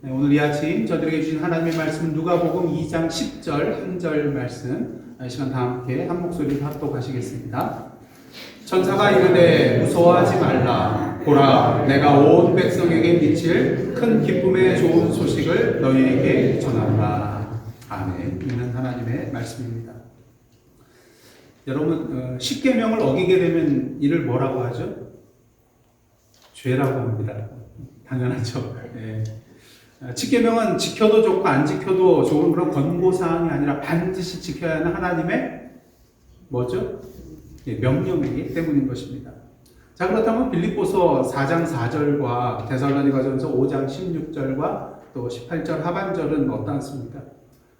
네, 오늘 이 아침 저들에게 주신 하나님의 말씀은 누가복음 2장 10절 한 절 말씀, 이 시간 다 함께 한 목소리로 합독하시겠습니다. 천사가 이르되 무서워하지 말라. 보라, 내가 온 백성에게 미칠 큰 기쁨의 좋은 소식을 너희에게 전하노라. 아멘. 있는 하나님의 말씀입니다. 여러분, 십계명을 어기게 되면 이를 뭐라고 하죠? 죄라고 합니다. 당연하죠. 네. 십계명은 지켜도 좋고 안 지켜도 좋은 그런 권고사항이 아니라 반드시 지켜야 하는 하나님의 뭐죠? 명령이기 때문인 것입니다. 자, 그렇다면 빌립보서 4장 4절과 데살로니가전서 5장 16절과 또 18절 하반절은 어떻습니까?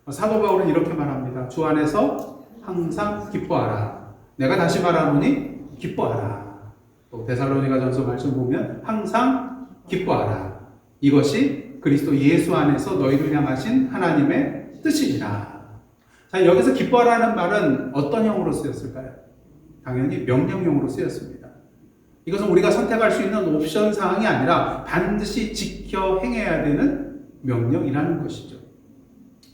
사도 바울은 이렇게 말합니다. 주 안에서 항상 기뻐하라. 내가 다시 말하노니 기뻐하라. 또 데살로니가전서 말씀 보면 항상 기뻐하라. 이것이 그리스도 예수 안에서 너희를 향하신 하나님의 뜻이니라. 자, 여기서 기뻐하라는 말은 어떤 형으로 쓰였을까요? 당연히 명령형으로 쓰였습니다. 이것은 우리가 선택할 수 있는 옵션 사항이 아니라 반드시 지켜 행해야 되는 명령이라는 것이죠.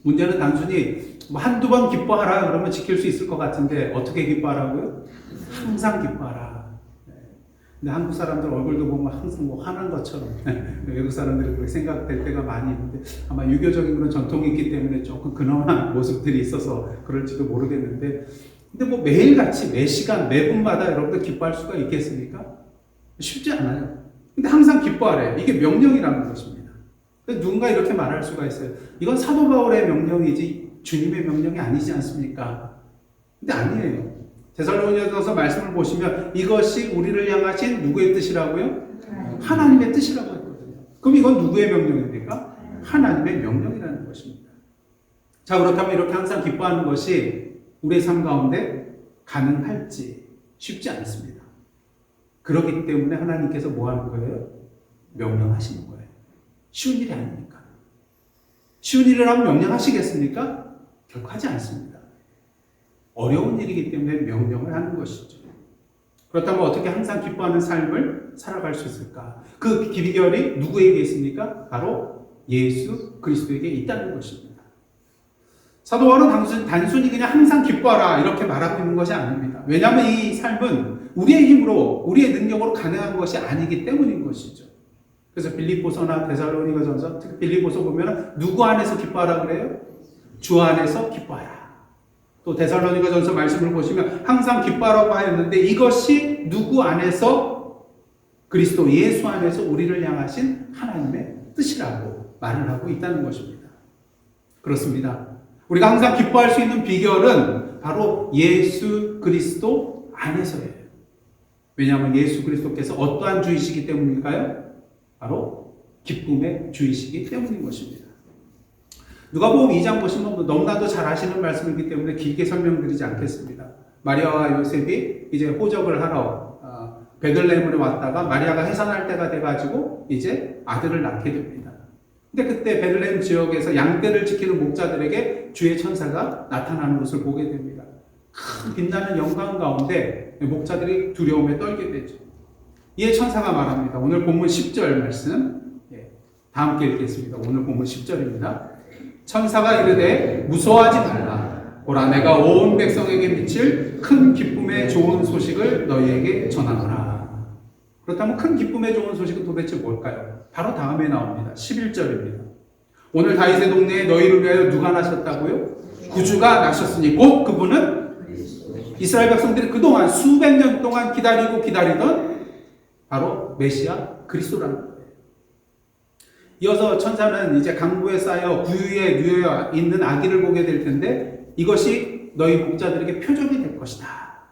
문제는 단순히 한두 번 기뻐하라 그러면 지킬 수 있을 것 같은데 어떻게 기뻐하라고요? 항상 기뻐하라. 근데 한국 사람들 얼굴도 보면 항상 뭐 화난 것처럼 외국 사람들이 그렇게 생각될 때가 많이 있는데 아마 유교적인 그런 전통이 있기 때문에 조금 근엄한 모습들이 있어서 그럴지도 모르겠는데 근데 뭐 매일같이 매 시간 매분마다 여러분들 기뻐할 수가 있겠습니까? 쉽지 않아요. 근데 항상 기뻐하래. 이게 명령이라는 것입니다. 누군가 이렇게 말할 수가 있어요. 이건 사도 바울의 명령이지 주님의 명령이 아니지 않습니까? 근데 아니에요. 데살로니가서 말씀을 보시면 이것이 우리를 향하신 누구의 뜻이라고요? 하나님의 뜻이라고 했거든요. 그럼 이건 누구의 명령입니까? 하나님의 명령이라는 것입니다. 자, 그렇다면 이렇게 항상 기뻐하는 것이 우리의 삶 가운데 가능할지 쉽지 않습니다. 그렇기 때문에 하나님께서 뭐 하는 거예요? 명령하시는 거예요. 쉬운 일이 아니니까. 쉬운 일을 하면 명령하시겠습니까? 결코 하지 않습니다. 어려운 일이기 때문에 명령을 하는 것이죠. 그렇다면 어떻게 항상 기뻐하는 삶을 살아갈 수 있을까? 그 비결이 누구에게 있습니까? 바로 예수 그리스도에게 있다는 것입니다. 사도 바울은 단순히 그냥 항상 기뻐하라 이렇게 말하고 있는 것이 아닙니다. 왜냐하면 이 삶은 우리의 힘으로 우리의 능력으로 가능한 것이 아니기 때문인 것이죠. 그래서 빌립보서나 데살로니가전서, 특히 빌립보서 보면 누구 안에서 기뻐하라 그래요? 주 안에서 기뻐하라. 또 데살로니가전서 말씀을 보시면 항상 기뻐하라고 하였는데 이것이 누구 안에서? 그리스도 예수 안에서 우리를 향하신 하나님의 뜻이라고 말을 하고 있다는 것입니다. 그렇습니다. 우리가 항상 기뻐할 수 있는 비결은 바로 예수 그리스도 안에서예요. 왜냐하면 예수 그리스도께서 어떠한 주이시기 때문일까요? 바로 기쁨의 주이시기 때문인 것입니다. 누가복음 2장 보시면 너무나도 잘 아시는 말씀이기 때문에 길게 설명드리지 않겠습니다. 마리아와 요셉이 이제 호적을 하러 베들레헴으로 왔다가 마리아가 해산할 때가 돼가지고 이제 아들을 낳게 됩니다. 근데 그때 베들레헴 지역에서 양떼를 지키는 목자들에게 주의 천사가 나타나는 것을 보게 됩니다. 큰 빛나는 영광 가운데 목자들이 두려움에 떨게 되죠. 이에 천사가 말합니다. 오늘 본문 10절 말씀 다 함께 읽겠습니다. 오늘 본문 10절입니다. 천사가 이르되 무서워하지 말라. 보라, 내가 온 백성에게 미칠 큰 기쁨의 좋은 소식을 너희에게 전하노라. 그렇다면 큰 기쁨의 좋은 소식은 도대체 뭘까요? 바로 다음에 나옵니다. 11절입니다. 오늘 다윗의 동네에 너희를 위하여 누가 나셨다고요? 구주가 나셨으니 곧 그분은 이스라엘 백성들이 그동안 수백 년 동안 기다리던 바로 메시아 그리스도라는 거예요. 이어서 천사는 이제 강구에 쌓여 구유에 누여 있는 아기를 보게 될 텐데 이것이 너희 목자들에게 표적이 될 것이다.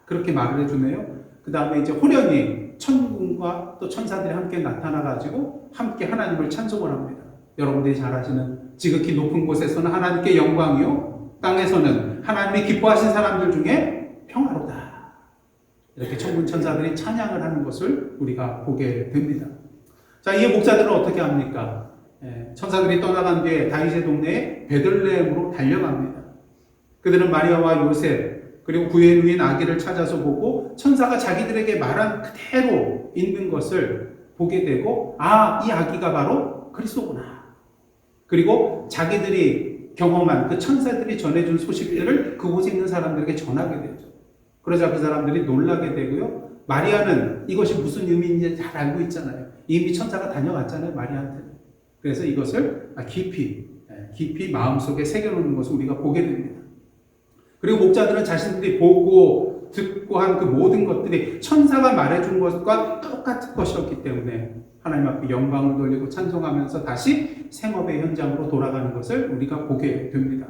그렇게 말을 해주네요. 그 다음에 이제 호련히 천군과 또 천사들이 함께 나타나가지고 함께 하나님을 찬송을 합니다. 여러분들이 잘 아시는 지극히 높은 곳에서는 하나님께 영광이요 땅에서는 하나님이 기뻐하신 사람들 중에 평화로다. 이렇게 천군 천사들이 찬양을 하는 것을 우리가 보게 됩니다. 자, 이 목자들은 어떻게 합니까? 천사들이 떠나간 뒤에 다윗의 동네에 베들레헴으로 달려갑니다. 그들은 마리아와 요셉, 그리고 구애 누인 아기를 찾아서 보고 천사가 자기들에게 말한 그대로 있는 것을 보게 되고 이 아기가 바로 그리스도구나. 그리고 자기들이 경험한 그 천사들이 전해준 소식들을 그곳에 있는 사람들에게 전하게 되죠. 그러자 그 사람들이 놀라게 되고요. 마리아는 이것이 무슨 의미인지 잘 알고 있잖아요. 이미 천사가 다녀갔잖아요, 마리아한테는. 그래서 이것을 깊이 마음속에 새겨놓는 것을 우리가 보게 됩니다. 그리고 목자들은 자신들이 보고 듣고 한 그 모든 것들이 천사가 말해준 것과 똑같은 것이었기 때문에 하나님 앞에 영광을 돌리고 찬송하면서 다시 생업의 현장으로 돌아가는 것을 우리가 보게 됩니다.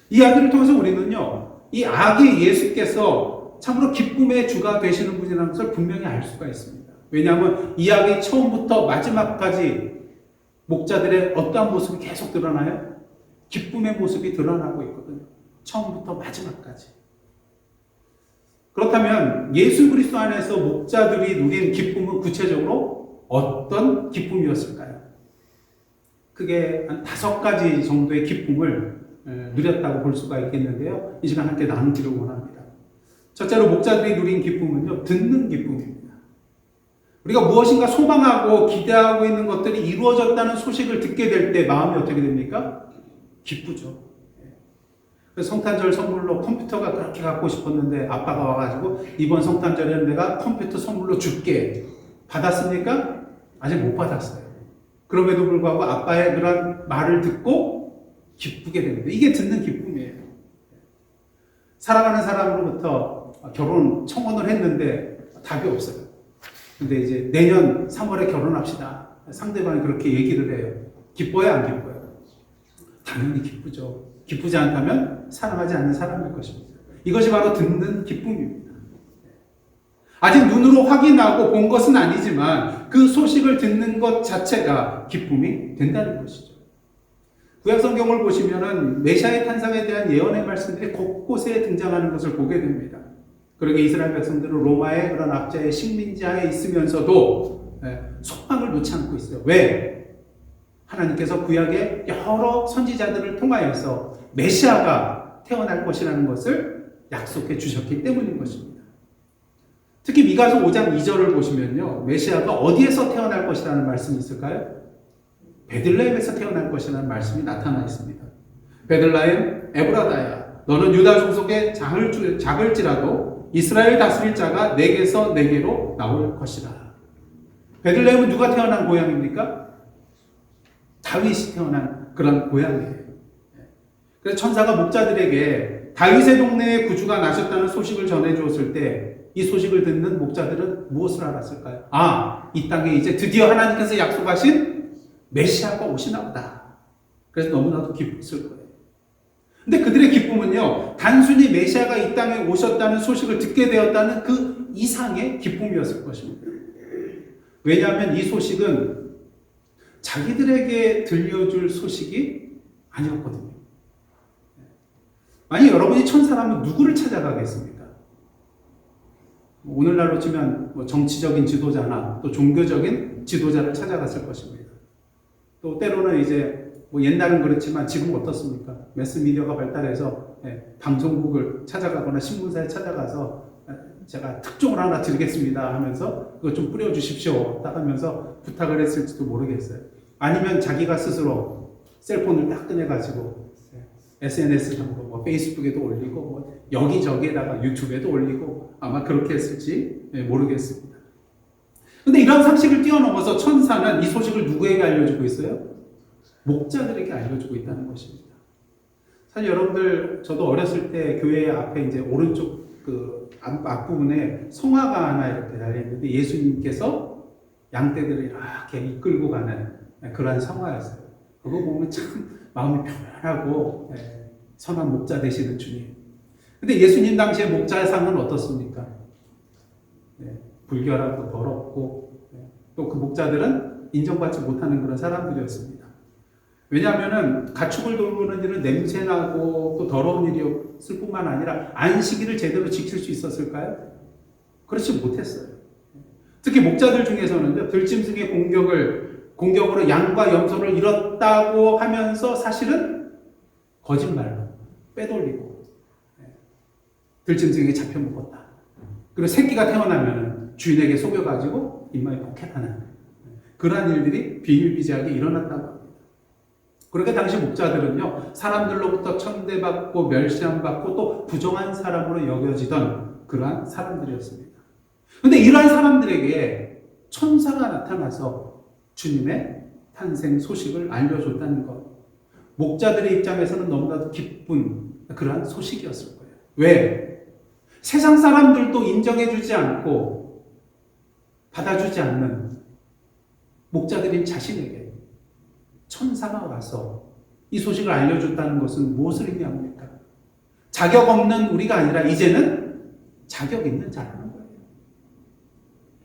이 이야기를 통해서 우리는요, 이 아기 예수께서 참으로 기쁨의 주가 되시는 분이라는 것을 분명히 알 수가 있습니다. 왜냐하면 이야기 처음부터 마지막까지 목자들의 어떠한 모습이 계속 드러나요? 기쁨의 모습이 드러나고 있거든요. 처음부터 마지막까지. 그렇다면 예수 그리스도 안에서 목자들이 누린 기쁨은 구체적으로 어떤 기쁨이었을까요? 크게 한 5가지 정도의 기쁨을 누렸다고 볼 수가 있겠는데요. 이 시간 함께 나누기를 원합니다. 첫째로 목자들이 누린 기쁨은요, 듣는 기쁨입니다. 우리가 무엇인가 소망하고 기대하고 있는 것들이 이루어졌다는 소식을 듣게 될 때 마음이 어떻게 됩니까? 기쁘죠. 그래서 성탄절 선물로 컴퓨터가 그렇게 갖고 싶었는데 아빠가 와가지고 이번 성탄절에는 내가 컴퓨터 선물로 줄게. 받았습니까? 아직 못 받았어요. 그럼에도 불구하고 아빠의 그런 말을 듣고 기쁘게 됩니다. 이게 듣는 기쁨이에요. 사랑하는 사람으로부터 결혼 청혼을 했는데 답이 없어요. 근데 이제 내년 3월에 결혼합시다. 상대방이 그렇게 얘기를 해요. 기뻐요, 안 기뻐요? 당연히 기쁘죠. 기쁘지 않다면 사랑하지 않는 사람일 것입니다. 이것이 바로 듣는 기쁨입니다. 아직 눈으로 확인하고 본 것은 아니지만 그 소식을 듣는 것 자체가 기쁨이 된다는 것이죠. 구약 성경을 보시면은 메시아의 탄생에 대한 예언의 말씀들이 곳곳에 등장하는 것을 보게 됩니다. 그러게 이스라엘 백성들은 로마의 그런 압제의 식민지하에 있으면서도 소망을 놓지 않고 있어요. 왜? 하나님께서 구약의 여러 선지자들을 통하여서 메시아가 태어날 것이라는 것을 약속해 주셨기 때문인 것입니다. 특히 미가서 5장 2절을 보시면요, 메시아가 어디에서 태어날 것이라는 말씀이 있을까요? 베들레헴에서 태어날 것이라는 말씀이 나타나 있습니다. 베들레헴 에브라다야, 너는 유다 족속의 작을지라도 이스라엘 다스릴 자가 내게서 내게로 나올 것이라. 베들레헴은 누가 태어난 고향입니까? 다윗이 태어난 그런 고향이에요. 그래서 천사가 목자들에게 다윗의 동네에 구주가 나셨다는 소식을 전해주었을 때 이 소식을 듣는 목자들은 무엇을 알았을까요? 이 땅에 이제 드디어 하나님께서 약속하신 메시아가 오시나 보다. 그래서 너무나도 기뻤을 거예요. 근데 그들의 기쁨은요, 단순히 메시아가 이 땅에 오셨다는 소식을 듣게 되었다는 그 이상의 기쁨이었을 것입니다. 왜냐하면 이 소식은 자기들에게 들려줄 소식이 아니었거든요. 만약 여러분이 천사라면 누구를 찾아가겠습니까? 오늘날로 치면 정치적인 지도자나 또 종교적인 지도자를 찾아갔을 것입니다. 또 때로는 이제 옛날은 그렇지만 지금 어떻습니까? 매스미디어가 발달해서 방송국을 찾아가거나 신문사에 찾아가서 제가 특종을 하나 드리겠습니다 하면서 그거 좀 뿌려주십시오 딱 하면서 부탁을 했을지도 모르겠어요. 아니면 자기가 스스로 셀폰을 딱 꺼내가지고 SNS상으로 페이스북에도 올리고 여기저기에다가 유튜브에도 올리고 아마 그렇게 했을지 모르겠습니다. 근데 이런 상식을 뛰어넘어서 천사는 이 소식을 누구에게 알려주고 있어요? 목자들에게 알려주고 있다는 것입니다. 사실 여러분들, 저도 어렸을 때 교회 앞에 이제 오른쪽 그 앞부분에 성화가 하나 이렇게 달려있는데 예수님께서 양떼들을 이렇게 이끌고 가는 그러한 성화였어요. 그거 보면 참 마음이 편안하고 선한 목자 되시는 주님. 근데 예수님 당시의 목자상은 어떻습니까? 불결하고 더럽고 또 그 목자들은 인정받지 못하는 그런 사람들이었습니다. 왜냐하면은 가축을 돌보는 일은 냄새나고 또 더러운 일이었을 뿐만 아니라 안식일을 제대로 지킬 수 있었을까요? 그렇지 못했어요. 특히 목자들 중에서는 들짐승의 공격으로 양과 염소를 잃었다고 하면서 사실은 거짓말로 빼돌리고 들짐승에게 잡혀 먹었다. 그리고 새끼가 태어나면 주인에게 속여가지고 입마에 포켓하는 그러한 일들이 비일비재하게 일어났다고 합니다. 그렇게 당시 목자들은요, 사람들로부터 천대받고 멸시함받고 또 부정한 사람으로 여겨지던 그러한 사람들이었습니다. 그런데 이러한 사람들에게 천사가 나타나서 주님의 탄생 소식을 알려줬다는 것, 목자들의 입장에서는 너무나도 기쁜 그러한 소식이었을 거예요. 왜? 세상 사람들도 인정해주지 않고 받아주지 않는 목자들인 자신에게 천사가 와서 이 소식을 알려줬다는 것은 무엇을 의미합니까? 자격 없는 우리가 아니라 이제는 자격 있는 자라는 거예요.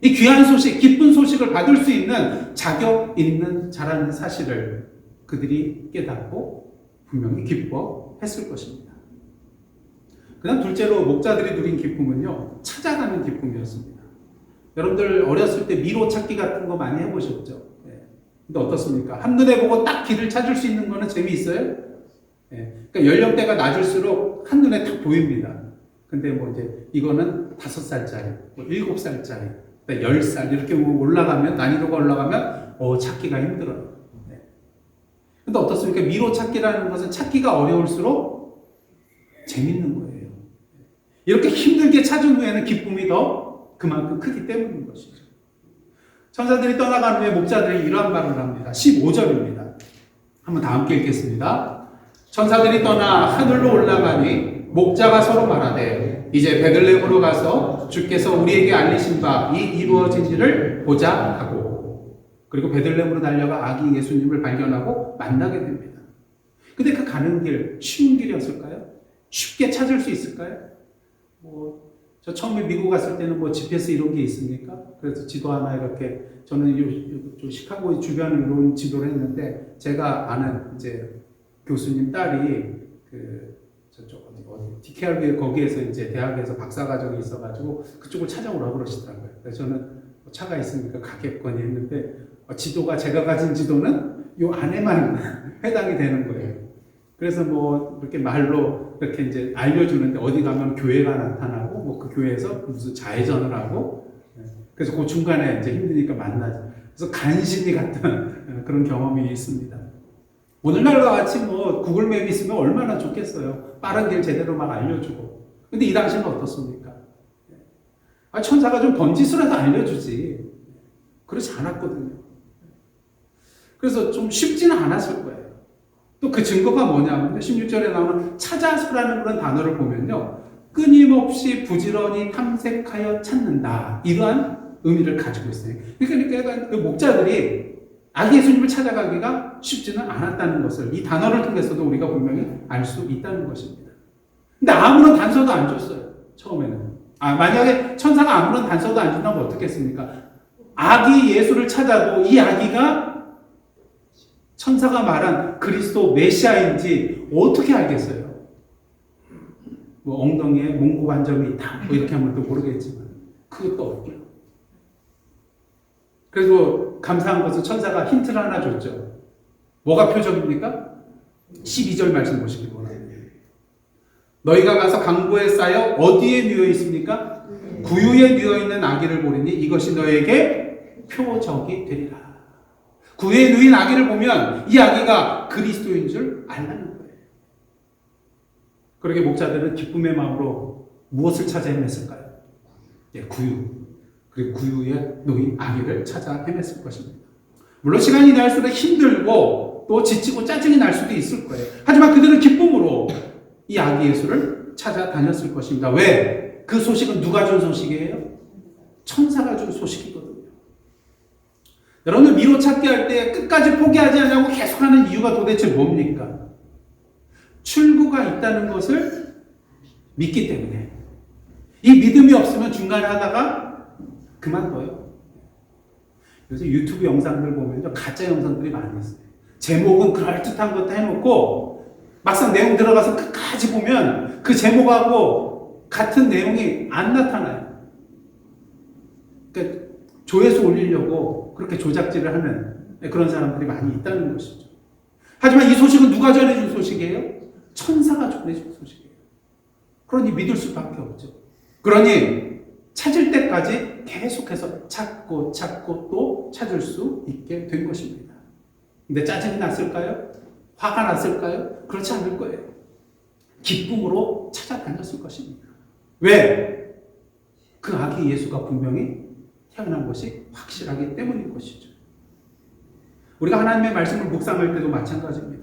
이 귀한 소식, 기쁜 소식을 받을 수 있는 자격 있는 자라는 사실을 그들이 깨닫고 분명히 기뻐했을 것입니다. 그 다음 둘째로 목자들이 누린 기쁨은요, 찾아가는 기쁨이었습니다. 여러분들 어렸을 때 미로 찾기 같은 거 많이 해보셨죠? 근데 어떻습니까? 한눈에 보고 딱 길을 찾을 수 있는 거는 재미있어요? 그러니까 연령대가 낮을수록 한눈에 딱 보입니다. 근데 뭐 이제 이거는 5살짜리, 뭐 7살짜리, 10살 이렇게 올라가면, 난이도가 올라가면 찾기가 힘들어요. 근데 어떻습니까? 미로 찾기라는 것은 찾기가 어려울수록 재밌는 거예요. 이렇게 힘들게 찾은 후에는 기쁨이 더 그만큼 크기 때문인 것이죠. 천사들이 떠나간 후에 목자들이 이러한 말을 합니다. 15절입니다. 한번 다 함께 읽겠습니다. 천사들이 떠나 하늘로 올라가니 목자가 서로 말하되 이제 베들레헴으로 가서 주께서 우리에게 알리신 바 이 이루어진지를 보자 하고, 그리고 베들레헴으로 달려가 아기 예수님을 발견하고 만나게 됩니다. 근데 그 가는 길 쉬운 길이었을까요? 쉽게 찾을 수 있을까요? 저 처음에 미국 갔을 때는 GPS 이런 게 있습니까? 그래서 지도 하나 이렇게, 저는 시카고 주변을 이런 지도를 했는데, 제가 아는 이제 교수님 딸이 저쪽 어디 DKRB 거기에서 이제 대학에서 박사과정이 있어가지고 그쪽을 찾아오라고 그러시더라고요. 그래서 저는 차가 있으니까 가겠거니 했는데, 지도가, 제가 가진 지도는 요 안에만 해당이 되는 거예요. 그래서 이렇게 말로 이렇게 이제 알려주는데, 어디 가면 교회가 나타나고, 그 교회에서 무슨 자회전을 하고, 그래서 그 중간에 이제 힘드니까 만나죠. 그래서 간신히 갔던 그런 경험이 있습니다. 오늘날과 같이 구글맵이 있으면 얼마나 좋겠어요. 빠른 길 제대로 막 알려주고. 근데 이 당시는 어떻습니까? 천사가 좀 번지수라도 알려주지. 그렇지 않았거든요. 그래서 좀 쉽지는 않았을 거예요. 또 그 증거가 뭐냐면 16절에 나오는 찾아서라는 그런 단어를 보면요, 끊임없이 부지런히 탐색하여 찾는다, 이러한 의미를 가지고 있어요. 그러니까 그 목자들이 아기 예수님을 찾아가기가 쉽지는 않았다는 것을 이 단어를 통해서도 우리가 분명히 알 수 있다는 것입니다. 근데 아무런 단서도 안 줬어요, 처음에는. 만약에 천사가 아무런 단서도 안 준다면 어떻겠습니까? 아기 예수를 찾아도 이 아기가 천사가 말한 그리스도 메시아인지 어떻게 알겠어요? 엉덩이에 몽고 반점이 있다, 이렇게 하면 또 모르겠지만 그것도 없고요. 그래서 감사한 것은 천사가 힌트를 하나 줬죠. 뭐가 표적입니까? 12절 말씀 보시기 바랍니다. 너희가 가서 강보에 쌓여 어디에 누워 있습니까? 구유에 누워 있는 아기를 보리니 이것이 너에게 표적이 되리라. 구유에 누인 아기를 보면 이 아기가 그리스도인 줄 알라는 거예요. 그러게 목자들은 기쁨의 마음으로 무엇을 찾아 헤맸을까요? 구유. 그리고 구유에 놓인 아기를 찾아 헤맸을 것입니다. 물론 시간이 날수록 힘들고 또 지치고 짜증이 날 수도 있을 거예요. 하지만 그들은 기쁨으로 이 아기 예수를 찾아다녔을 것입니다. 왜? 그 소식은 누가 준 소식이에요? 천사가 준 소식이거든요. 여러분들 미로 찾기 할 때 끝까지 포기하지 않냐고 계속하는 이유가 도대체 뭡니까? 출구가 있다는 것을 믿기 때문에. 이 믿음이 없으면 중간에 하다가 그만둬요. 요새 유튜브 영상들 보면 가짜 영상들이 많이 있어요. 제목은 그럴듯한 것도 해놓고 막상 내용 들어가서 끝까지 보면 그 제목하고 같은 내용이 안 나타나요. 그러니까 조회수 올리려고 그렇게 조작질을 하는 그런 사람들이 많이 있다는 것이죠. 하지만 이 소식은 누가 전해준 소식이에요? 천사가 전해준 소식이에요. 그러니 믿을 수밖에 없죠. 그러니 찾을 때까지 계속해서 찾고 또 찾을 수 있게 된 것입니다. 근데 짜증이 났을까요? 화가 났을까요? 그렇지 않을 거예요. 기쁨으로 찾아다녔을 것입니다. 왜? 그 아기 예수가 분명히 태어난 것이 확실하기 때문인 것이죠. 우리가 하나님의 말씀을 묵상할 때도 마찬가지입니다.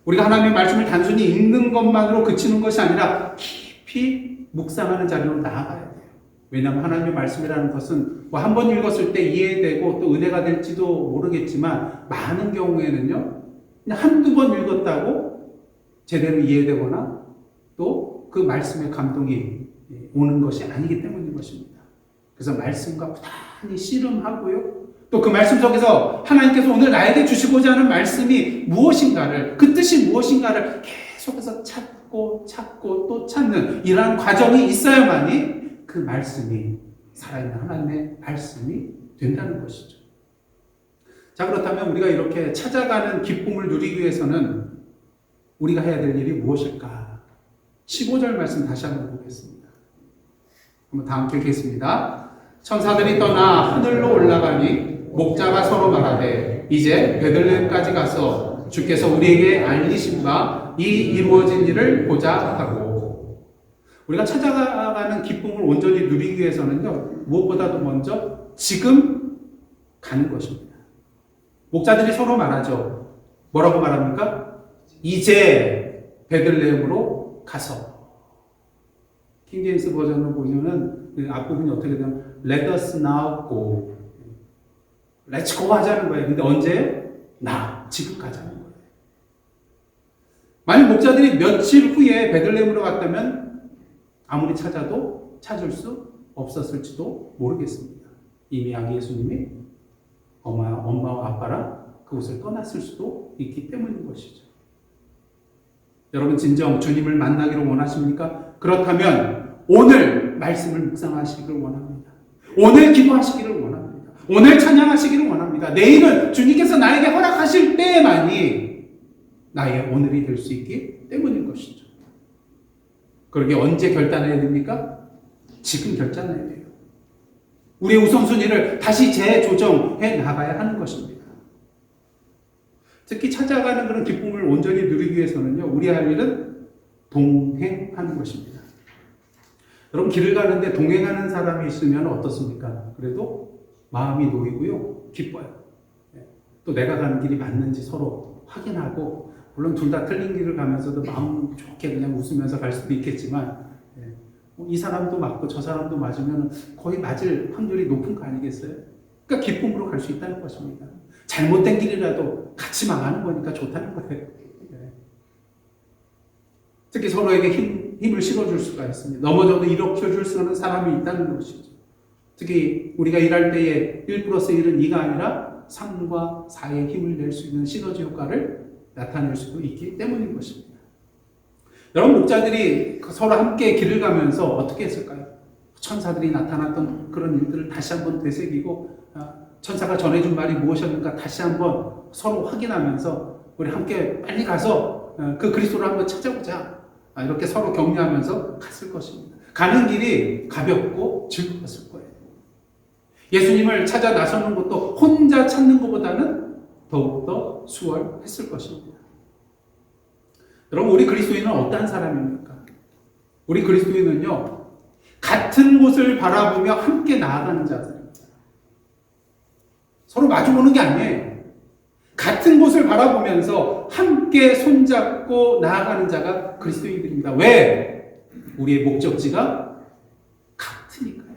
우리가 하나님의 말씀을 단순히 읽는 것만으로 그치는 것이 아니라 깊이 묵상하는 자리로 나아가야 돼요. 왜냐하면 하나님의 말씀이라는 것은 뭐 한 번 읽었을 때 이해되고 또 은혜가 될지도 모르겠지만 많은 경우에는요, 그냥 한두 번 읽었다고 제대로 이해되거나 또 그 말씀의 감동이 오는 것이 아니기 때문인 것입니다. 그래서 말씀과 부단히 씨름하고요. 또 그 말씀 속에서 하나님께서 오늘 나에게 주시고자 하는 말씀이 무엇인가를, 그 뜻이 무엇인가를 계속해서 찾고 또 찾는 이러한 과정이 있어야만이 그 말씀이 살아있는 하나님의 말씀이 된다는 것이죠. 자, 그렇다면 우리가 이렇게 찾아가는 기쁨을 누리기 위해서는 우리가 해야 될 일이 무엇일까? 15절 말씀 다시 한번 보겠습니다. 한번 다 함께 읽겠습니다. 천사들이 떠나 하늘로 올라가니 목자가 서로 말하되 이제 베들레헴까지 가서 주께서 우리에게 알리신 바 이 이루어진 일을 보자 하고, 우리가 찾아가는 기쁨을 온전히 누리기 위해서는요, 무엇보다도 먼저 지금 가는 것입니다. 목자들이 서로 말하죠. 뭐라고 말합니까? 이제 베들레헴으로 가서. 킹제임스 버전으로 보면은 앞부분이 어떻게 되냐면 Let us now go. Let's go 하자는 거예요. 근데 언제? 지금 가자는 거예요. 만약 목자들이 며칠 후에 베들레헴으로 갔다면 아무리 찾아도 찾을 수 없었을지도 모르겠습니다. 이미 아기 예수님이 엄마와 아빠랑 그곳을 떠났을 수도 있기 때문인 것이죠. 여러분 진정 주님을 만나기를 원하십니까? 그렇다면 오늘 말씀을 묵상하시기를 원합니다. 오늘 기도하시기를 원합니다. 오늘 찬양하시기를 원합니다. 내일은 주님께서 나에게 허락하실 때만이 나의 오늘이 될 수 있기 때문인 것이죠. 그러게 언제 결단해야 됩니까? 지금 결단해야 돼요. 우리의 우선순위를 다시 재조정해 나가야 하는 것입니다. 특히 찾아가는 그런 기쁨을 온전히 누리기 위해서는요, 우리 할 일은 동행하는 것입니다. 여러분, 길을 가는데 동행하는 사람이 있으면 어떻습니까? 그래도 마음이 놓이고요, 기뻐요. 또 내가 가는 길이 맞는지 서로 확인하고, 물론 둘 다 틀린 길을 가면서도 마음 좋게 그냥 웃으면서 갈 수도 있겠지만, 이 사람도 맞고 저 사람도 맞으면 거의 맞을 확률이 높은 거 아니겠어요? 그러니까 기쁨으로 갈 수 있다는 것입니다. 잘못된 길이라도 같이 망하는 거니까 좋다는 거예요. 특히 서로에게 힘을 실어줄 수가 있습니다. 넘어져도 일으켜줄 수 있는 사람이 있다는 것이죠. 특히 우리가 일할 때에 1+1은 2가 아니라 3과 4의 힘을 낼 수 있는 시너지 효과를 나타낼 수도 있기 때문인 것입니다. 여러분, 목자들이 서로 함께 길을 가면서 어떻게 했을까요? 천사들이 나타났던 그런 일들을 다시 한번 되새기고, 천사가 전해준 말이 무엇이었는가 다시 한번 서로 확인하면서 우리 함께 빨리 가서 그 그리스도를 한번 찾아보자, 이렇게 서로 격려하면서 갔을 것입니다. 가는 길이 가볍고 즐거웠을 거예요. 예수님을 찾아 나서는 것도 혼자 찾는 것보다는 더욱더 수월했을 것입니다. 여러분, 우리 그리스도인은 어떤 사람입니까? 우리 그리스도인은요, 같은 곳을 바라보며 함께 나아가는 자들입니다. 서로 마주보는 게 아니에요. 같은 곳을 바라보면서 함께 손잡고 나아가는 자가 그리스도인들입니다. 왜? 우리의 목적지가 같으니까요.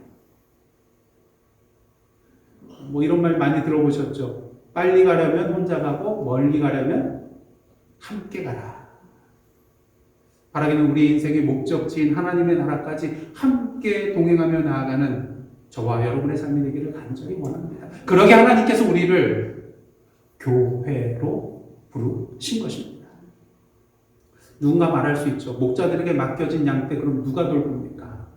뭐 이런 말 많이 들어보셨죠? 빨리 가려면 혼자 가고 멀리 가려면 함께 가라. 바라기는 우리 인생의 목적지인 하나님의 나라까지 함께 동행하며 나아가는 저와 여러분의 삶이 되기를 간절히 원합니다. 그러게 하나님께서 우리를 교회로 부르신 것입니다. 누군가 말할 수 있죠. 목자들에게 맡겨진 양떼 그럼 누가 돌봅니까?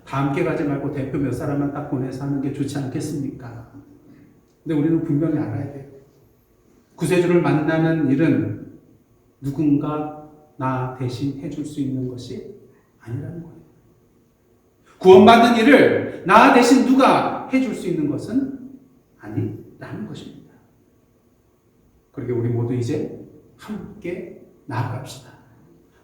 다 함께 가지 말고 대표 몇 사람만 딱 보내서 하는 게 좋지 않겠습니까? 근데 우리는 분명히 알아야 돼요. 구세주를 만나는 일은 누군가 나 대신 해줄 수 있는 것이 아니라는 거예요. 구원받는 일을 나 대신 누가 해줄 수 있는 것은 아니라는 것입니다. 그러게 우리 모두 이제 함께 나아갑시다.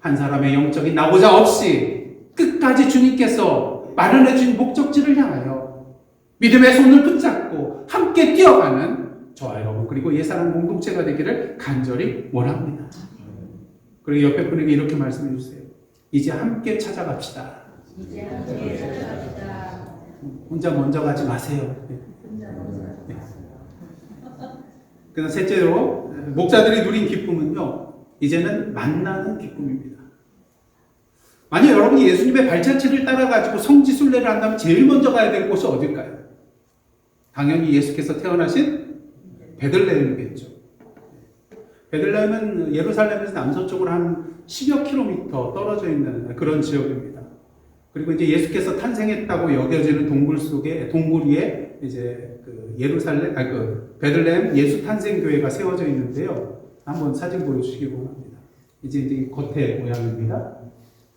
한 사람의 영적인 나고자 없이 끝까지 주님께서 마련해 주신 목적지를 향하여 믿음의 손을 붙잡고 함께 뛰어가는 저와 여러분 그리고 옛사람 공동체가 되기를 간절히 원합니다. 그리고 옆에 분에게 이렇게 말씀해 주세요. 이제 함께 찾아갑시다. 이제 함께 찾아갑시다. 혼자 먼저 가지 마세요. 네. 그다음 셋째로 목자들이 누린 기쁨은요. 이제는 만나는 기쁨입니다. 만약 여러분이 예수님의 발자취를 따라가지고 성지순례를 한다면 제일 먼저 가야 될 곳이 어딜까요? 당연히 예수께서 태어나신 베들레헴이겠죠. 베들레헴은 예루살렘에서 남서쪽으로 한 10여 킬로미터 떨어져 있는 그런 지역입니다. 그리고 이제 예수께서 탄생했다고 여겨지는 동굴 위에 이제 베들레헴 예수 탄생 교회가 세워져 있는데요. 한번 사진 보여주시기 바랍니다. 이제 겉에 모양입니다.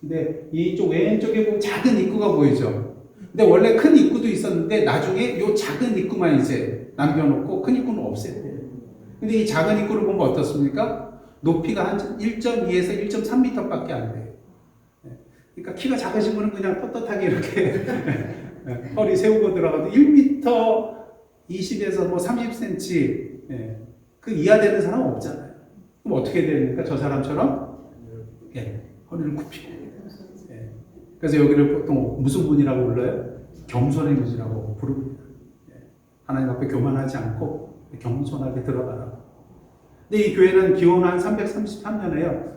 근데 이쪽 왼쪽에 보면 작은 입구가 보이죠. 근데 원래 큰 입구도 있었는데 나중에 이 작은 입구만 이제 남겨놓고 큰 입구는 없앴대요. 근데 이 작은 입구를 보면 어떻습니까? 높이가 한 1.2에서 1.3m밖에 안 돼요. 그러니까 키가 작으신 분은 그냥 떳떳하게 이렇게 허리 세우고 들어가도 1m 20에서 뭐 30cm 그 이하 되는 사람은 없잖아요. 그럼 어떻게 됩니까? 저 사람처럼 허리를 굽히고. 그래서 여기를 보통 무슨 분이라고 불러요? 겸손의 분이라고 부릅니다. 하나님 앞에 교만하지 않고 겸손하게 들어가라. 근데 이 교회는 기원 한 333년에요.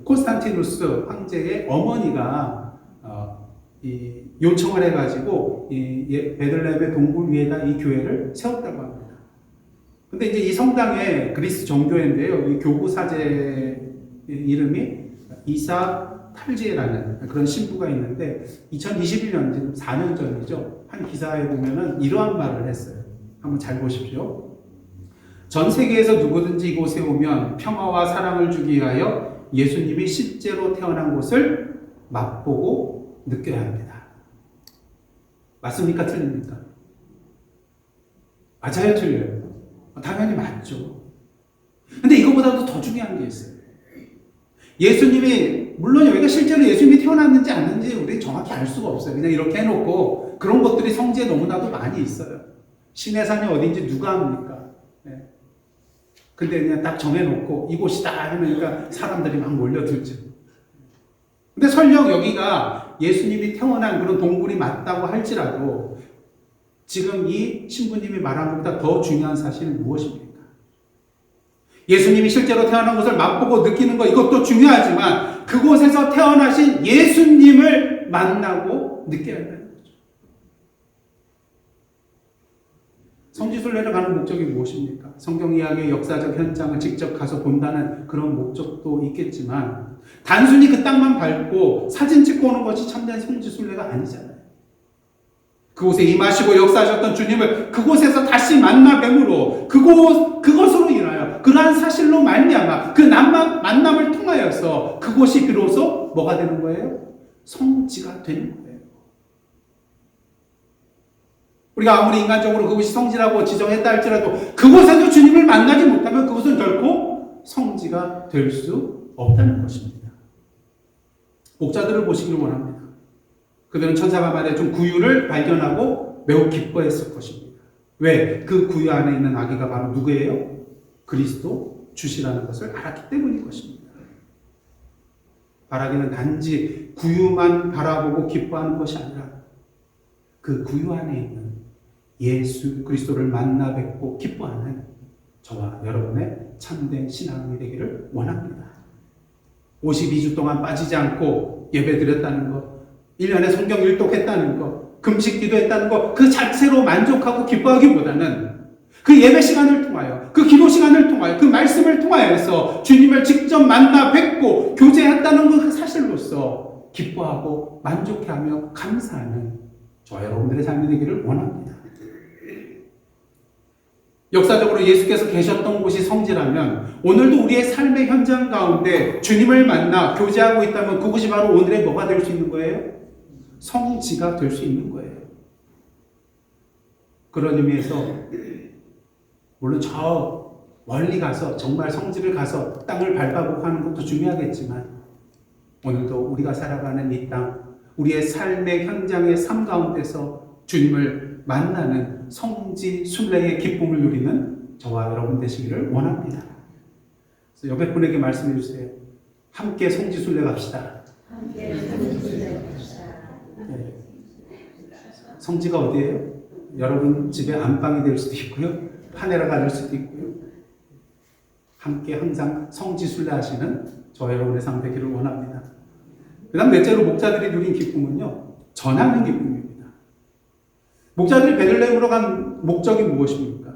콘스탄티누스 황제의 어머니가 요청을 해가지고 베들레헴의 동굴 위에다 이 교회를 세웠다고 합니다. 근데 이제 이 성당에 그리스 정교회인데요. 이 교구 사제 이름이 이사 탈지에라는 그런 신부가 있는데 2021년 지금 4년 전이죠. 한 기사에 보면은 이러한 말을 했어요. 한번 잘 보십시오. 전 세계에서 누구든지 이곳에 오면 평화와 사랑을 주기 위하여 예수님이 실제로 태어난 곳을 맛보고 느껴야 합니다. 맞습니까? 틀립니까? 맞아요? 틀려요? 당연히 맞죠. 근데 이거보다도 더 중요한 게 있어요. 예수님이 물론 여기가 실제로 예수님이 태어났는지 아닌지 우리 정확히 알 수가 없어요. 그냥 이렇게 해놓고 그런 것들이 성지에 너무나도 많이 있어요. 시내산이 어딘지 누가 압니까? 네. 근데 그냥 딱 정해놓고 이곳이다 하니까 사람들이 막 몰려들죠. 근데 설령 여기가 예수님이 태어난 그런 동굴이 맞다고 할지라도 지금 이 신부님이 말한 것보다 더 중요한 사실은 무엇입니까? 예수님이 실제로 태어난 것을 맛보고 느끼는 것 이것도 중요하지만 그곳에서 태어나신 예수님을 만나고 느껴야 한다는 거죠. 성지순례를 가는 목적이 무엇입니까? 성경 이야기의 역사적 현장을 직접 가서 본다는 그런 목적도 있겠지만 단순히 그 땅만 밟고 사진 찍고 오는 것이 참된 성지순례가 아니잖아요. 그곳에 임하시고 역사하셨던 주님을 그곳에서 다시 만나 뵈므로 그것으로 인하여 그러한 사실로 말미암아 그 만남을 통하여서 그곳이 비로소 뭐가 되는 거예요? 성지가 되는 거예요. 우리가 아무리 인간적으로 그것이 성지라고 지정했다 할지라도 그곳에서 주님을 만나지 못하면 그것은 결코 성지가 될 수 없다는 것입니다. 목자들을 보시길 원합니다. 그들은 천사가 말해준 구유를 발견하고 매우 기뻐했을 것입니다. 왜? 그 구유 안에 있는 아기가 바로 누구예요? 그리스도 주시라는 것을 알았기 때문인 것입니다. 바라기는 단지 구유만 바라보고 기뻐하는 것이 아니라 그 구유 안에 있는 예수 그리스도를 만나 뵙고 기뻐하는 저와 여러분의 참된 신앙이 되기를 원합니다. 52주 동안 빠지지 않고 예배 드렸다는 것, 1년에 성경 일독했다는 것, 금식 기도했다는 것, 그 자체로 만족하고 기뻐하기보다는 그 예배 시간을 통하여, 그 기도 시간을 통하여, 그 말씀을 통하여서 주님을 직접 만나 뵙고 교제했다는 그 사실로서 기뻐하고 만족해하며 감사하는 저와 여러분들의 삶이 되기를 원합니다. 역사적으로 예수께서 계셨던 곳이 성지라면 오늘도 우리의 삶의 현장 가운데 주님을 만나 교제하고 있다면 그곳이 바로 오늘의 뭐가 될 수 있는 거예요? 성지가 될 수 있는 거예요. 그런 의미에서 물론 저 멀리 가서 정말 성지를 가서 땅을 밟아보고 하는 것도 중요하겠지만 오늘도 우리가 살아가는 이 땅, 우리의 삶의 현장의 삶 가운데서 주님을 만나는 성지 순례의 기쁨을 누리는 저와 여러분 되시기를 원합니다. 그래서 옆에 분에게 말씀해 주세요. 함께 성지 순례 갑시다. 함께 성지순례 갑시다. 네. 성지가 어디예요? 여러분 집의 안방이 될 수도 있고요. 파네라가 될 수도 있고요. 함께 항상 성지 순례하시는 저와 여러분의 삶 되기를 원합니다. 그 다음 넷째로 목자들이 누린 기쁨은요. 전하는 기쁨입니다. 목자들이 베들레헴으로 간 목적이 무엇입니까?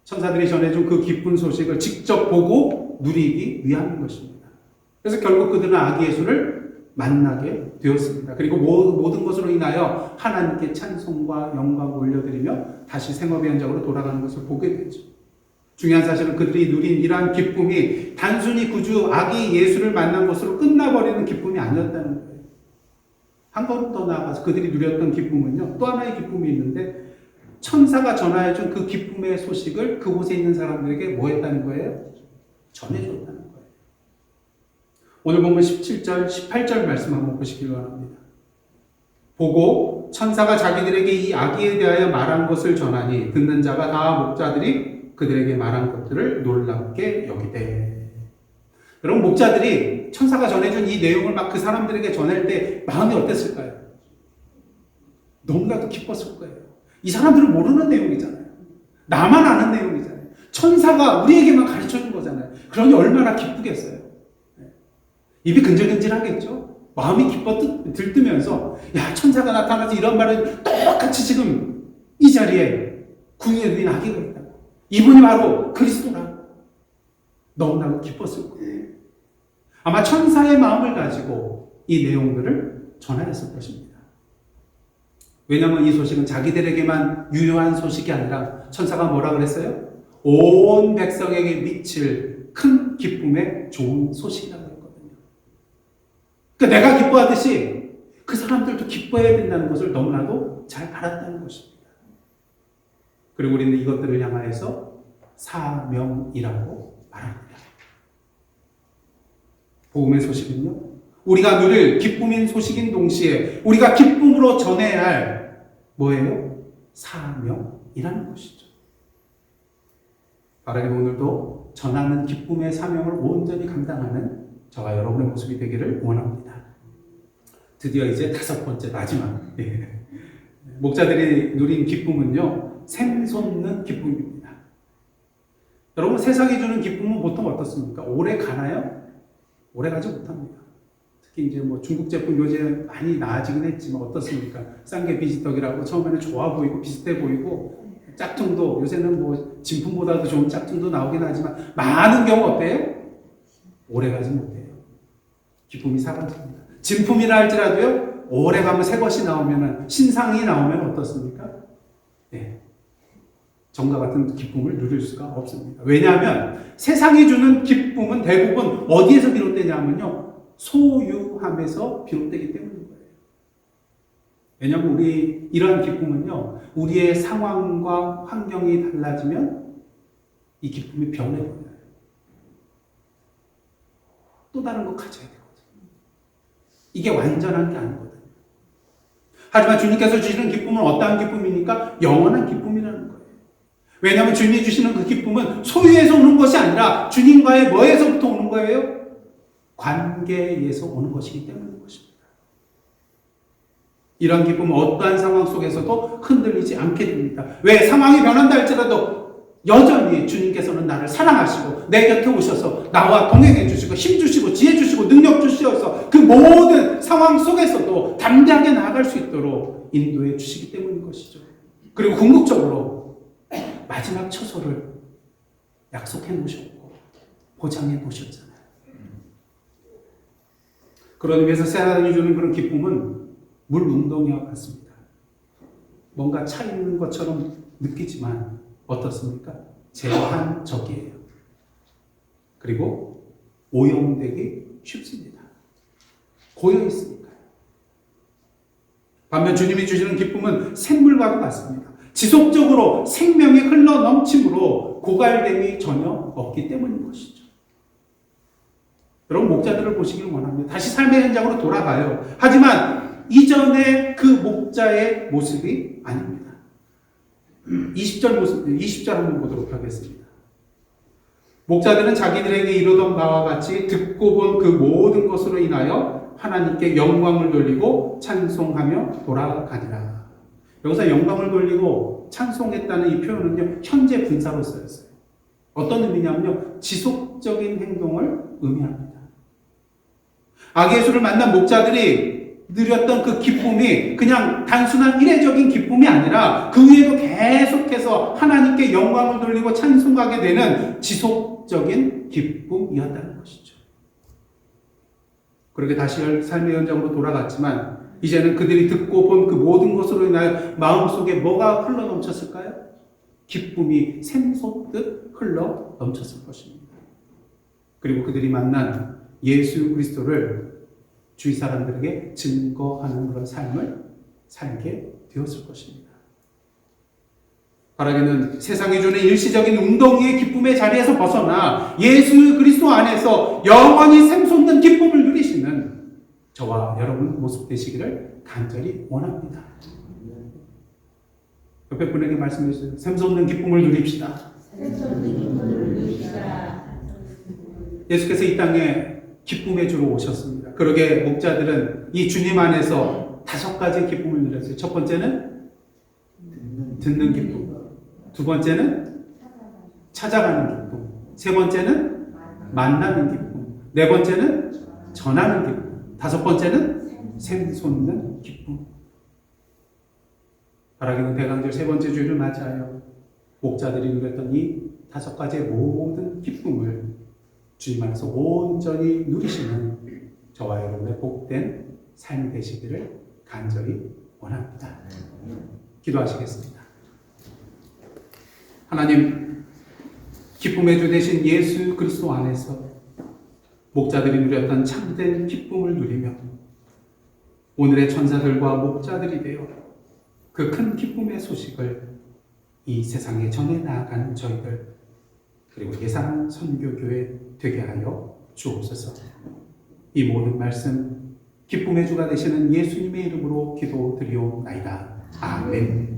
천사들이 전해준 그 기쁜 소식을 직접 보고 누리기 위함인 것입니다. 그래서 결국 그들은 아기 예수를 만나게 되었습니다. 그리고 모든 것으로 인하여 하나님께 찬송과 영광을 올려드리며 다시 생업의 현장으로 돌아가는 것을 보게 되죠. 중요한 사실은 그들이 누린 이러한 기쁨이 단순히 구주 아기 예수를 만난 것으로 끝나버리는 기쁨이 아니었다는 거예요. 한 걸음 더 나아가서 그들이 누렸던 기쁨은요, 또 하나의 기쁨이 있는데 천사가 전하여준 그 기쁨의 소식을 그곳에 있는 사람들에게 뭐 했다는 거예요? 전해줬다는 거예요. 오늘 보면 17절, 18절 말씀 한번 보시기 바랍니다. 보고 천사가 자기들에게 이 아기에 대하여 말한 것을 전하니 듣는 자가 다 목자들이 그들에게 말한 것들을 놀랍게 여기되. 여러분 목자들이 천사가 전해준 이 내용을 막 그 사람들에게 전할 때 마음이 어땠을까요? 너무나도 기뻤을 거예요. 이 사람들은 모르는 내용이잖아요. 나만 아는 내용이잖아요. 천사가 우리에게만 가르쳐준 거잖아요. 그러니 얼마나 기쁘겠어요. 입이 근질근질하겠죠. 마음이 들뜨면서 야 천사가 나타나서 이런 말을 똑같이 지금 이 자리에 궁에 누인 아기가 있다고. 이분이 바로 그리스도라. 너무나도 기뻤을 거예요. 아마 천사의 마음을 가지고 이 내용들을 전하였을 것입니다. 왜냐하면 이 소식은 자기들에게만 유효한 소식이 아니라 천사가 뭐라 그랬어요? 온 백성에게 미칠 큰 기쁨의 좋은 소식이라고 했거든요. 그러니까 내가 기뻐하듯이 그 사람들도 기뻐해야 된다는 것을 너무나도 잘 알았다는 것입니다. 그리고 우리는 이것들을 향하여서 사명이라고 말합니다. 복음의 소식은요, 우리가 누릴 기쁨인 소식인 동시에 우리가 기쁨으로 전해야 할 뭐예요? 사명이라는 것이죠. 바라기로 오늘도 전하는 기쁨의 사명을 온전히 감당하는 저와 여러분의 모습이 되기를 원합니다. 드디어 이제 5번째 마지막 목자들이 누린 기쁨은요, 샘솟는 기쁨입니다. 여러분 세상이 주는 기쁨은 보통 어떻습니까? 오래 가나요? 오래 가지 못합니다. 특히 이제 뭐 중국 제품 요새 많이 나아지긴 했지만 어떻습니까? 싼게 비지떡이라고 처음에는 좋아 보이고 비슷해 보이고 짝퉁도 요새는 뭐 진품보다도 좋은 짝퉁도 나오긴 하지만 많은 경우 어때요? 오래 가지 못해요. 기쁨이 사라집니다. 진품이라 할지라도요, 오래 가면 새 것이 나오면은, 신상이 나오면 어떻습니까? 네. 정과 같은 기쁨을 누릴 수가 없습니다. 왜냐하면 세상이 주는 기쁨은 대부분 어디에서 비롯되냐면요, 소유함에서 비롯되기 때문인 거예요. 왜냐하면 우리 이러한 기쁨은요, 우리의 상황과 환경이 달라지면 이 기쁨이 변해버려요. 또 다른 거 가져야 되거든요. 이게 완전한 게 아니거든요. 하지만 주님께서 주시는 기쁨은 어떠한 기쁨입니까? 영원한 기쁨이라는 거예요. 왜냐하면 주님이 주시는 그 기쁨은 소유에서 오는 것이 아니라 주님과의 뭐에서부터 오는 거예요? 관계에서 오는 것이기 때문인 것입니다. 이런 기쁨은 어떠한 상황 속에서도 흔들리지 않게 됩니다. 왜? 상황이 변한다 할지라도 여전히 주님께서는 나를 사랑하시고 내 곁에 오셔서 나와 동행해 주시고 힘 주시고 지혜 주시고 능력 주시어서 그 모든 상황 속에서도 담대하게 나아갈 수 있도록 인도해 주시기 때문인 것이죠. 그리고 궁극적으로 마지막 처소를 약속해 놓으셨고 보장해 놓으셨잖아요. 그런 의미에서 세상이 주는 그런 기쁨은 물 웅덩이와 같습니다. 뭔가 차 있는 것처럼 느끼지만 어떻습니까? 제한적이에요. 그리고 오염되기 쉽습니다. 고여 있으니까요. 반면 주님이 주시는 기쁨은 샘물과도 같습니다. 지속적으로 생명이 흘러 넘침으로 고갈됨이 전혀 없기 때문인 것이죠. 여러분, 목자들을 보시길 원합니다. 다시 삶의 현장으로 돌아가요. 하지만 이전의 그 목자의 모습이 아닙니다. 20절 한번 보도록 하겠습니다. 목자들은 자기들에게 이르던 바와 같이 듣고 본 그 모든 것으로 인하여 하나님께 영광을 돌리고 찬송하며 돌아가니라. 여기서 영광을 돌리고 찬송했다는 이 표현은요, 현재 분사로 쓰였어요. 어떤 의미냐면요, 지속적인 행동을 의미합니다. 아기 예수를 만난 목자들이 누렸던 그 기쁨이 그냥 단순한 이례적인 기쁨이 아니라 그 위에도 계속해서 하나님께 영광을 돌리고 찬송하게 되는 지속적인 기쁨이었다는 것이죠. 그렇게 다시 삶의 현장으로 돌아갔지만 이제는 그들이 듣고 본 그 모든 것으로 인하여 마음속에 뭐가 흘러 넘쳤을까요? 기쁨이 샘솟듯 흘러 넘쳤을 것입니다. 그리고 그들이 만난 예수 그리스도를 주위 사람들에게 증거하는 그런 삶을 살게 되었을 것입니다. 바라기는 세상이 주는 일시적인 웅덩이의 기쁨의 자리에서 벗어나 예수 그리스도 안에서 영원히 샘솟는 기쁨을 누리시는 저와 여러분 모습 되시기를 간절히 원합니다. 옆에 분에게 말씀해 주세요. 샘솟는 기쁨을 누립시다. 예수께서 이 땅에 기쁨의 주로 오셨습니다. 그러게 목자들은 이 주님 안에서 5가지 기쁨을 누렸어요. 첫 번째는 듣는 기쁨. 두 번째는 찾아가는 기쁨. 세 번째는 만나는 기쁨. 네 번째는 전하는 기쁨. 5번째는 샘솟는 기쁨. 바라기는 대강절 3번째 주일을 맞이하여 목자들이 누렸던 이 5가지의 모든 기쁨을 주님 안에서 온전히 누리시는 저와 여러분의 복된 삶이 되시기를 간절히 원합니다. 기도하시겠습니다. 하나님, 기쁨의 주 되신 예수 그리스도 안에서 목자들이 누렸던 참된 기쁨을 누리며 오늘의 천사들과 목자들이 되어 그 큰 기쁨의 소식을 이 세상에 전해 나아가는 저희들, 그리고 예산 선교교회 되게 하여 주옵소서. 이 모든 말씀 기쁨의 주가 되시는 예수님의 이름으로 기도드리옵나이다. 아멘.